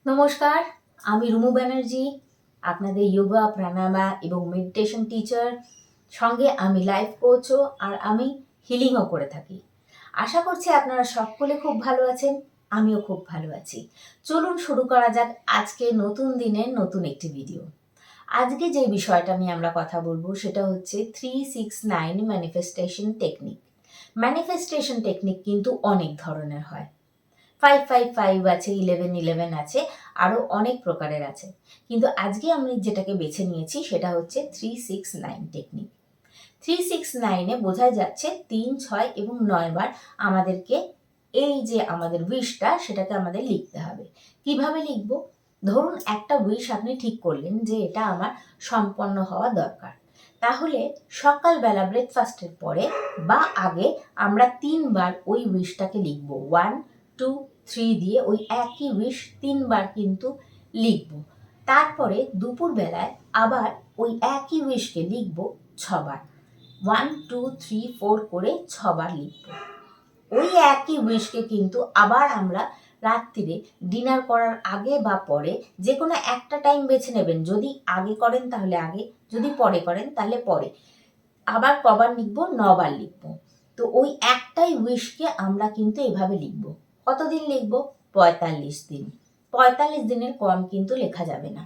নমস্কার, আমি রুমু ব্যানার্জি, আপনাদের যোগা প্রাণায়াম এবং মেডিটেশন টিচার। সঙ্গে আমি লাইফ কোচও আর আমি হিলিংও করে থাকি। আশা করছি আপনারা সকলে খুব ভালো আছেন, আমিও খুব ভালো আছি। চলুন শুরু করা যাক আজকে নতুন দিনের নতুন একটি ভিডিও। আজকে যে বিষয়টা নিয়ে আমরা কথা বলবো সেটা হচ্ছে 369 ম্যানিফেস্টেশন টেকনিক। ম্যানিফেস্টেশন টেকনিক কিন্তু অনেক ধরনের হয়। 555 আছে, 1111 আছে, আরও অনেক প্রকারের আছে। কিন্তু আজকে আমি যেটাকে বেছে নিয়েছি সেটা হচ্ছে 369 টেকনিক। 369-এ বোঝা যাচ্ছে 3, 6 এবং 9 বার আমাদেরকে এই যে আমাদের উইশটা সেটাকে আমাদের লিখতে হবে। কিভাবে লিখব? ধরুন একটা উইশ আপনি ঠিক করলেন যে এটা আমার সম্পন্ন হওয়া দরকার। তাহলে সকালবেলা ব্রেকফাস্টের পরে বা আগে আমরা 3 বার ওই উইশটাকে লিখব। 1, 2, 3 দিয়ে ওই একই উইশ 3 বার কিন্তু লিখব। তারপরে দুপুরবেলায় আবার ওই একই উইশকে লিখব 6 বার। 1, 2, 3, 4 করে 6 বার লিখব। ওই একই উইশকে কিন্তু আবার আমরা রাত্রিরে ডিনার করার আগে বা পরে যে কোনো একটা টাইম বেছে নেবেন। যদি আগে করেন তাহলে আগে, যদি পরে করেন তাহলে পরে। আবার কবার লিখব? 9 বার লিখব। তো ওই একটাই উইশকে আমরা কিন্তু এভাবে লিখব। কতদিন লিখব? 45 দিন। 45 দিনের কম কিন্তু লেখা যাবে না।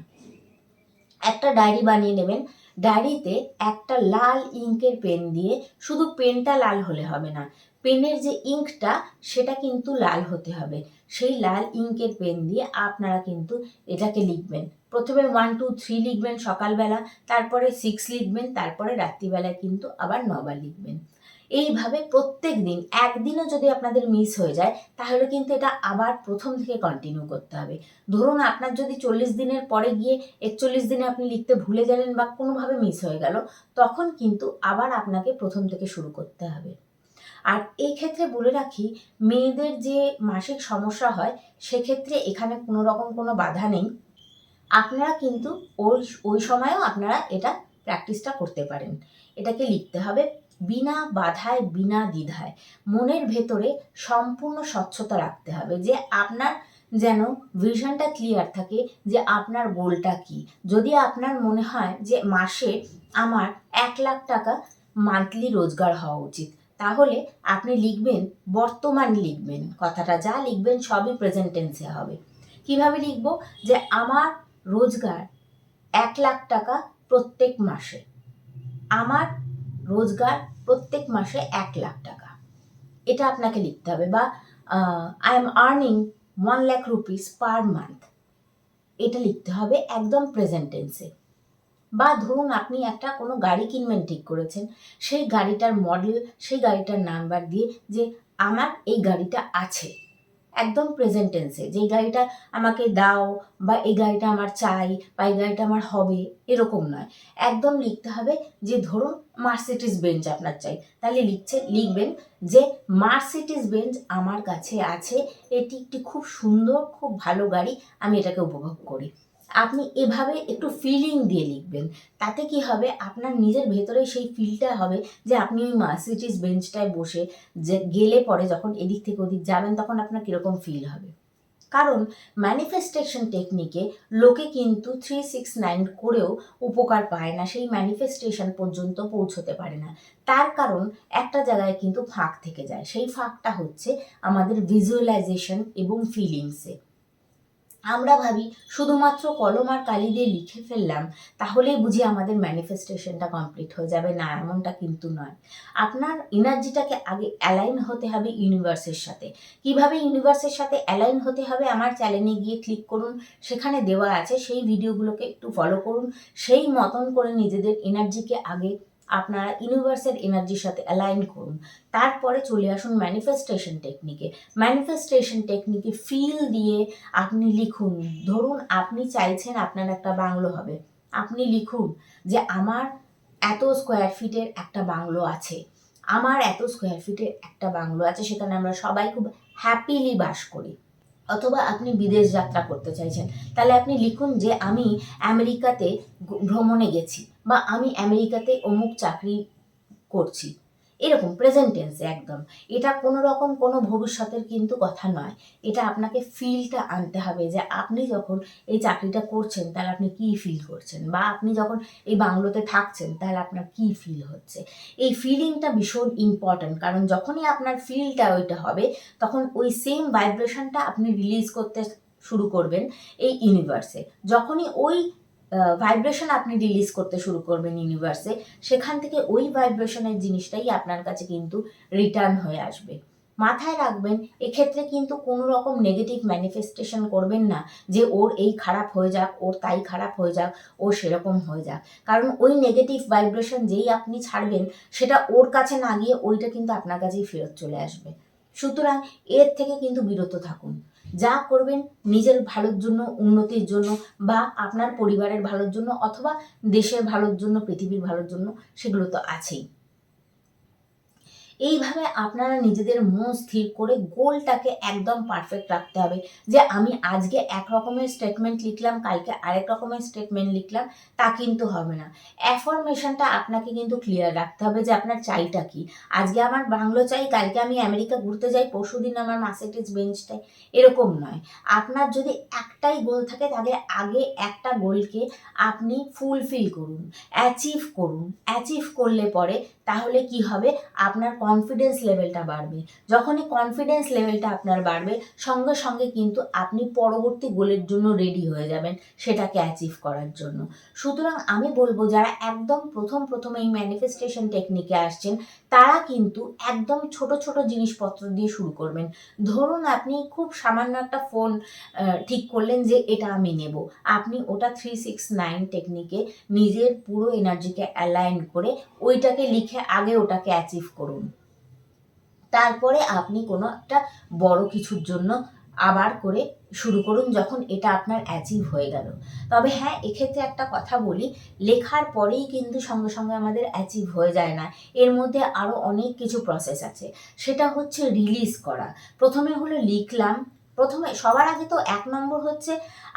একটা ডায়েরি বানিয়ে নেবেন। ডায়েরিতে একটা লাল ইঙ্কের পেন দিয়ে, শুধু পেনটা লাল হলে হবে না, পেনের যে ইঙ্কটা সেটা কিন্তু লাল হতে হবে। সেই লাল ইঙ্কের পেন দিয়ে আপনারা কিন্তু এটাকে লিখবেন। প্রথমে 1, 2, 3 লিখবেন সকালবেলা, তারপরে 6 লিখবেন, তারপরে রাত্রিবেলায় কিন্তু আবার 9 বার লিখবেন। এইভাবে প্রত্যেক দিন, একদিনও যদি আপনাদের মিস হয়ে যায় তাহলে কিন্তু এটা আবার প্রথম থেকে কন্টিনিউ করতে হবে। ধরুন আপনার যদি 40 দিনের পরে গিয়ে 41 দিনে আপনি লিখতে ভুলে গেলেন বা কোনোভাবে মিস হয়ে গেল, তখন কিন্তু আবার আপনাকে প্রথম থেকে শুরু করতে হবে। আর এই ক্ষেত্রে বলে রাখি, মেয়েদের যে মাসিক সমস্যা হয় সেক্ষেত্রে এখানে কোনো রকম কোনো বাধা নেই। আপনারা কিন্তু ওই ওই সময়ও আপনারা এটা প্র্যাকটিসটা করতে পারেন। এটাকে লিখতে হবে বিনা বাধায়, বিনা দ্বিধায়। মনের ভেতরে সম্পূর্ণ স্বচ্ছতা রাখতে হবে যে আপনার যেন ভিশনটা ক্লিয়ার থাকে যে আপনার গোলটা কি। যদি আপনার মনে হয় যে মাসে আমার 1 লাখ টাকা মান্থলি রোজগার হওয়া উচিত, তাহলে আপনি লিখবেন, বর্তমান লিখবেন, কথাটা যা লিখবেন সবই প্রেজেন্ট টেন্সে হবে। কিভাবে লিখব? যে আমার রোজগার 1 লাখ টাকা প্রত্যেক মাসে। আমার রোজগার প্রত্যেক মাসে 1 লাখ টাকা। এটা আপনাকে লিখতে হবে। বা I am earning 1 lakh rupees per month. এটা লিখতে হবে একদম প্রেজেন্ট টেন্সে। বা ধরুন আপনি একটা কোনো গাড়ি কিনবেন ঠিক করেছেন, সেই গাড়িটার মডেল, সেই গাড়িটার নাম্বার দিয়ে যে আমার এই গাড়িটা আছে, একদম প্রেজেন্ট টেন্সে, যে এই গাড়িটা আমাকে দাও বা এই গাড়িটা আমার চাই বা এই গাড়িটা আমার হবে, এরকম নয়। একদম লিখতে হবে যে ধরুন মার্সিডিজ বেঞ্জ আপনার চাই, তাহলে লিখবেন যে মার্সিডিজ বেঞ্জ আমার কাছে আছে, এটি একটি খুব সুন্দর, খুব ভালো গাড়ি, আমি এটাকে উপভোগ করি। আপনি এভাবে একটু ফিলিং দিয়ে লিখবেন। তাতে কি হবে, আপনার নিজের ভেতরে সেই ফিলটা হবে যে আপনি ওই মার্সিডিজ বেঞ্চটায় বসে যে গেলে পরে যখন এদিক থেকে ওদিক যাবেন তখন আপনার কীরকম ফিল হবে। কারণ ম্যানিফেস্টেশন টেকনিকে লোকে কিন্তু 369 করেও উপকার পায় না, সেই ম্যানিফেস্টেশন পর্যন্ত পৌঁছতে পারে না। তার কারণ একটা জায়গায় কিন্তু ফাঁক থেকে যায়। সেই ফাঁকটা হচ্ছে আমাদের ভিজুয়ালাইজেশন এবং ফিলিংসে। আমরা ভাবি শুধুমাত্র কলম আর কালি দিয়ে লিখে ফেললাম তাহলেই বুঝি আমাদের ম্যানিফেস্টেশনটা কমপ্লিট হয়ে যাবে। না, এমনটা কিন্তু নয়। আপনার এনার্জিটাকে আগে অ্যালাইন হতে হবে ইউনিভার্সের সাথে। কিভাবে ইউনিভার্সের সাথে অ্যালাইন হতে হবে আমার চ্যানেলে গিয়ে ক্লিক করুন, সেখানে দেওয়া আছে, সেই ভিডিওগুলোকে একটু ফলো করুন। সেই মতন করে নিজেদের এনার্জিকে আগে আপনারা ইউনিভার্সের এনার্জির সাথে অ্যালাইন করুন। তারপরে চলে আসুন ম্যানিফেস্টেশন টেকনিকে। ম্যানিফেস্টেশন টেকনিকে ফিল দিয়ে আপনি লিখুন। ধরুন আপনি চাইছেন আপনার একটা বাংলো হবে, আপনি লিখুন যে আমার এত স্কোয়ার ফিটের একটা বাংলো আছে, আমার এত স্কোয়ার ফিটের একটা বাংলো আছে, সেখানে আমরা সবাই খুব হ্যাপিলি বাস করি। অথবা আপনি বিদেশ যাত্রা করতে চাইছেন, তাহলে আপনি লিখুন যে আমি আমেরিকাতে ভ্রমণে গেছি বা আমি আমেরিকাতে অমুক চাকরি করছি। এরকম প্রেজেন্ট টেন্সে একদম। এটা কোনো রকম কোনো ভবিষ্যতের কিন্তু কথা নয়। এটা আপনাকে ফিলটা আনতে হবে যে আপনি যখন এই চাকরিটা করছেন তাহলে আপনি কী ফিল করছেন, বা আপনি যখন এই বাংলোতে থাকছেন তাহলে আপনার কী ফিল হচ্ছে। এই ফিলিংটা ভীষণ ইম্পর্ট্যান্ট, কারণ যখনই আপনার ফিলটা ওইটা হবে তখন ওই সেম ভাইব্রেশনটা আপনি রিলিজ করতে শুরু করবেন এই ইউনিভার্সে। যখনই ওই ভাইব্রেশন আপনি রিলিজ করতে শুরু করবেন ইউনিভার্সে, সেখান থেকে ওই ভাইব্রেশনের জিনিসটাই আপনার কাছে কিন্তু রিটার্ন হয়ে আসবে। মাথায় রাখবেন, এক্ষেত্রে কিন্তু কোনো রকম নেগেটিভ ম্যানিফেস্টেশন করবেন না যে ওর এই খারাপ হয়ে যাক, ওর তাই খারাপ হয়ে যাক, ও সেরকম হয়ে যাক। কারণ ওই নেগেটিভ ভাইব্রেশন যেই আপনি ছাড়বেন সেটা ওর কাছে না গিয়ে ওইটা কিন্তু আপনার কাছেই ফেরত চলে আসবে। সুতরাং এর থেকে কিন্তু বিরত থাকুন। যা করবেন নিজের ভালোর জন্য, উন্নতির জন্য, বা আপনার পরিবারের ভালোর জন্য, অথবা দেশের ভালোর জন্য, পৃথিবীর ভালোর জন্য, সেগুলো তো আছেই। এইভাবে আপনারা নিজেদের মন স্থির করে গোলটাকে একদম পারফেক্ট রাখতে হবে যে আমি আজকে এক রকমের স্টেটমেন্ট লিখলাম, কালকে আরেক রকমের স্টেটমেন্ট লিখলাম, তা কিন্তু হবে না। অ্যাফার্মেশনটা আপনাকে কিন্তু ক্লিয়ার রাখতে হবে যে আপনার চাইটা কি। আজকে আমার বাংলো চাই, কালকে আমি আমেরিকা ঘুরতে যাই, পরশুদিন আমার মার্সিডিজ বেঞ্চ চাই, এরকম নয়। আপনার যদি একটাই গোল থাকে তাহলে আগে একটা গোলকে আপনি ফুলফিল করুন, অ্যাচিভ করুন। অ্যাচিভ করলে পরে তাহলে কি হবে, আপনার কনফিডেন্স লেভেলটা বাড়বে। যখনই কনফিডেন্স লেভেলটা আপনার বাড়বে, সঙ্গে সঙ্গে কিন্তু আপনি পরবর্তী গোলের জন্য রেডি হয়ে যাবেন সেটাকে অ্যাচিভ করার জন্য। সুতরাং আমি বলবো যারা একদম প্রথম এই ম্যানিফেস্টেশন টেকনিকে আসছেন তারা কিন্তু একদম ছোট ছোট জিনিসপত্র দিয়ে শুরু করবেন। ধরুন আপনি খুব সামান্য একটা ফোন ঠিক করলেন যে এটা আমি নেব, আপনি ওটা 369 টেকনিকে নিজের পুরো এনার্জিকে অ্যালাইন করে ওইটাকে লিখে আগে ওটাকে অ্যাচিভ করুন। তারপরে আপনি কোনো একটা বড় কিছুর জন্য আবার করে শুরু করুন যখন এটা আপনার অ্যাচিভ হয়ে গেল। তবে হ্যাঁ, এক্ষেত্রে একটা কথা বলি, লেখার পরেই কিন্তু সঙ্গে সঙ্গে আমাদের অ্যাচিভ হয়ে যায় না। এর মধ্যে আরও অনেক কিছু প্রসেস আছে। সেটা হচ্ছে রিলিজ করা। প্রথমে হলো লিখলাম, প্রথমে সবার আগে তো 1 নম্বর হচ্ছে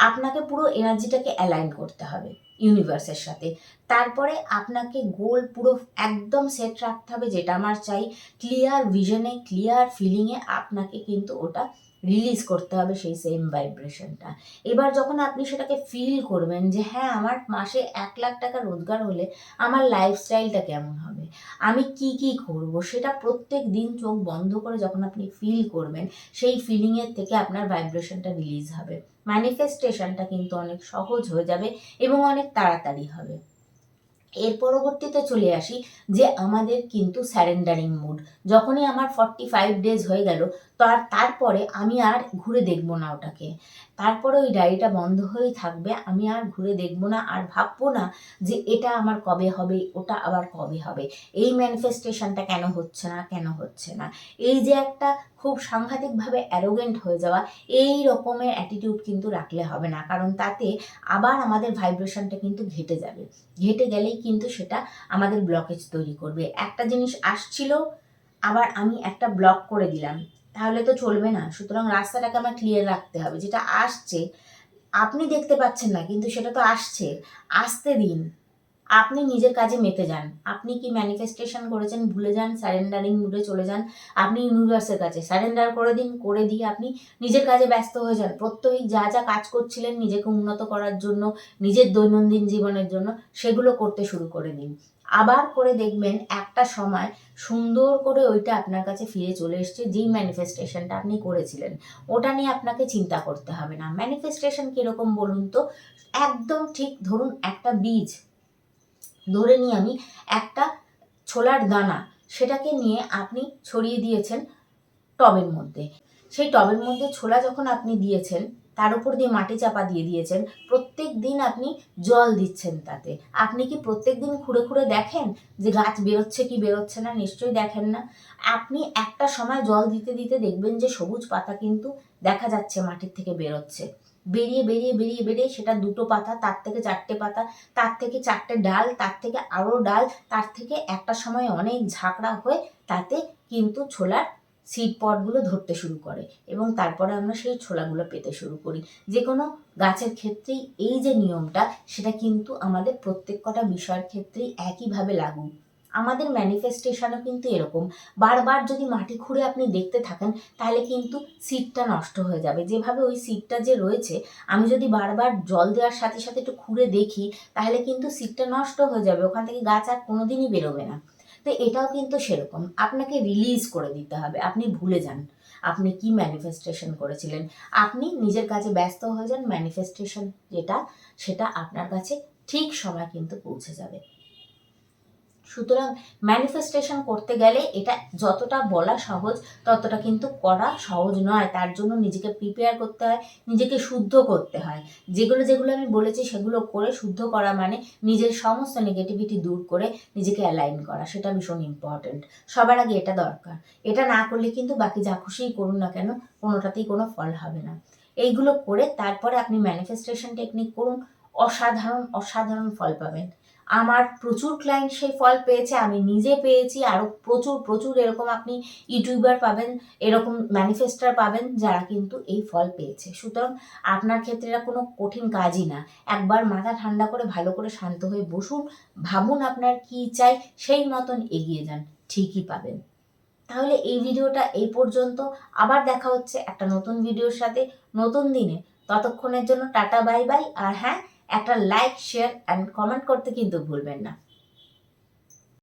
আপনাকে পুরো এনার্জিটাকে অ্যালাইন করতে হবে ইউনিভার্সের সাথে। তারপরে আপনাকে গোল পুরো একদম সেট রাখতে হবে, যেটা আমার চাই। ক্লিয়ার ভিশনে, ক্লিয়ার ফিলিংয়ে আপনাকে কিন্তু ওটা রিলিজ করতে হবে সেই সেম ভাইব্রেশনটা। এবার যখন আপনি সেটাকে ফিল করবেন যে হ্যাঁ, আমার মাসে 1,00,000 টাকা রোজগার হলে আমার লাইফস্টাইলটা কেমন হবে, আমি কি কি করব, সেটা প্রত্যেক দিন চোখ বন্ধ করে যখন আপনি ফিল করবেন, সেই ফিলিংয়ের থেকে আপনার ভাইব্রেশনটা রিলিজ হবে। ম্যানিফেস্টেশনটা কিন্তু অনেক সহজ হয়ে যাবে এবং অনেক তাড়াতাড়ি হবে। এর পরবর্তীতে চলে আসি যে আমাদের কিন্তু স্যারেন্ডারিং মুড। যখনই আমার 45 ডেজ হয়ে গেল, তারপরে আমি আর ঘুরে দেখব না ওটাকে। তারপরে ওই ডায়েরিটা বন্ধ হয়েই থাকবে। আমি আর ঘুরে দেখব না, আর ভাববো না যে এটা আমার কবে হবে, ওটা আবার কবে হবে, এই ম্যানিফেস্টেশনটা কেন হচ্ছে না, কেন হচ্ছে না। এই যে একটা খুব সাংঘাতিকভাবে অ্যারোগেন্ট হয়ে যাওয়া, এই রকমের অ্যাটিটিউড কিন্তু রাখলে হবে না, কারণ তাতে আবার আমাদের ভাইব্রেশনটা কিন্তু ঘেটে যাবে। ঘেটে গেলেই কিন্তু সেটা আমাদের ব্লকেজ তৈরি করবে। একটা জিনিস আসছিল, আবার আমি একটা ব্লক করে দিলাম, তাহলে তো চলবে না। সুতরাং রাস্তাটাকে আমার ক্লিয়ার রাখতে হবে। যেটা আসছে আপনি দেখতে পাচ্ছেন না, কিন্তু সেটা তো আসছে, আসতে দিন। আপনি নিজের কাজে মেতে যান। আপনি কি ম্যানিফেস্টেশন করেছেন ভুলে যান, সারেন্ডারিং মুডে চলে যান। আপনি ইউনিভার্সের কাছে সারেন্ডার করে দিন, করে দিয়ে আপনি নিজের কাজে ব্যস্ত হয়ে যান। প্রত্যেক যা যা কাজ করছিলেন নিজেকে উন্নত করার জন্য, নিজের দৈনন্দিন জীবনের জন্য, সেগুলো করতে শুরু করে দিন। আবার করে দেখবেন একটা সময় সুন্দর করে ওইটা আপনার কাছে ফিরে চলে এসছে, যেই ম্যানিফেস্টেশনটা আপনি করেছিলেন। ওটা নিয়ে আপনাকে চিন্তা করতে হবে না। ম্যানিফেস্টেশন কীরকম বলুন তো, একদম ঠিক ধরুন একটা বীজ ধরে নিই আমি, একটা ছোলার দানা, সেটাকে নিয়ে আপনি ছড়িয়ে দিয়েছেন টবের মধ্যে। সেই টবের মধ্যে ছোলা যখন আপনি দিয়েছেন, তার উপর দিয়ে মাটি চাপা দিয়ে দিয়েছেন, প্রত্যেক দিন আপনি জল দিচ্ছেন তাতে। আপনি কি প্রত্যেক দিন খুঁড়ে খুঁড়ে দেখেন যে গাছ বেরোচ্ছে কি বেরোচ্ছে না? নিশ্চয়ই দেখেন না। আপনি একটা সময় জল দিতে দিতে দেখবেন যে সবুজ পাতা কিন্তু দেখা যাচ্ছে মাটির থেকে বেরোচ্ছে। বেরিয়ে বেরিয়ে বেরিয়ে বেরিয়ে সেটা 2টো পাতা, তার থেকে 4টে পাতা, তার থেকে 4টে ডাল, তার থেকে আরও ডাল, তার থেকে একটা সময় অনেক ঝাঁকড়া হয়ে তাতে কিন্তু ছোলার সিড পটগুলো ধরতে শুরু করে, এবং তারপরে আমরা সেই ছোলাগুলো পেতে শুরু করি। যে কোনো গাছের ক্ষেত্রেই এই যে নিয়মটা, সেটা কিন্তু আমাদের প্রত্যেক কটা বিষয়ের ক্ষেত্রেই একইভাবে লাগু। আমাদের ম্যানিফেস্টেশনও কিন্তু এরকম। বারবার যদি মাটি খুঁড়ে আপনি দেখতে থাকেন তাহলে কিন্তু সিডটা নষ্ট হয়ে যাবে। যেভাবে ওই সিডটা যে রয়েছে, আমি যদি বারবার জল দেওয়ার সাথে সাথে একটু খুঁড়ে দেখি তাহলে কিন্তু সিডটা নষ্ট হয়ে যাবে, ওখান থেকে গাছ আর কোনোদিনই বেরোবে না। তো এটাও কিন্তু সেরকম, আপনাকে রিলিজ করে দিতে হবে। আপনি ভুলে যান আপনি কি ম্যানিফেস্টেশন করেছিলেন, আপনি নিজের কাজে ব্যস্ত হয়ে যান। ম্যানিফেস্টেশন যেটা, সেটা আপনার কাছে ঠিক সময় কিন্তু পৌঁছে যাবে। সুতরাং ম্যানিফেস্টেশন করতে গেলে এটা যতটা বলা সহজ, ততটা কিন্তু করা সহজ নয়। তার জন্য নিজেকে প্রিপেয়ার করতে হয়, নিজেকে শুদ্ধ করতে হয়। যেগুলো যেগুলো আমি বলেছি সেগুলো করে শুদ্ধ করা মানে নিজের সমস্ত নেগেটিভিটি দূর করে নিজেকে অ্যালাইন করা, সেটা ভীষণ ইম্পর্টেন্ট। সবার আগে এটা দরকার। এটা না করলে কিন্তু বাকি যা খুশিই করুন না কেন, কোনোটাতেই কোনো ফল হবে না। এইগুলো করে তারপরে আপনি ম্যানিফেস্টেশন টেকনিক করুন, অসাধারণ অসাধারণ ফল পাবেন। আমার প্রচুর ক্লায়েন্ট সেই ফল পেয়েছে, আমি নিজে পেয়েছি, আরও প্রচুর প্রচুর এরকম আপনি ইউটিউবার পাবেন, এরকম ম্যানিফেস্টার পাবেন যারা কিন্তু এই ফল পেয়েছে। সুতরাং আপনার ক্ষেত্রে এটা কোনো কঠিন কাজই না। একবার মাথা ঠান্ডা করে ভালো করে শান্ত হয়ে বসুন, ভাবুন আপনার কি চাই, সেই মতন এগিয়ে যান, ঠিকই পাবেন। তাহলে এই ভিডিওটা এই পর্যন্ত। আবার দেখা হচ্ছে একটা নতুন ভিডিওর সাথে নতুন দিনে। ততক্ষণের জন্য টাটা বাই বাই। আর হ্যাঁ, একটা লাইক, শেয়ার অ্যান্ড কমেন্ট করতে কিন্তু ভুলবেন না।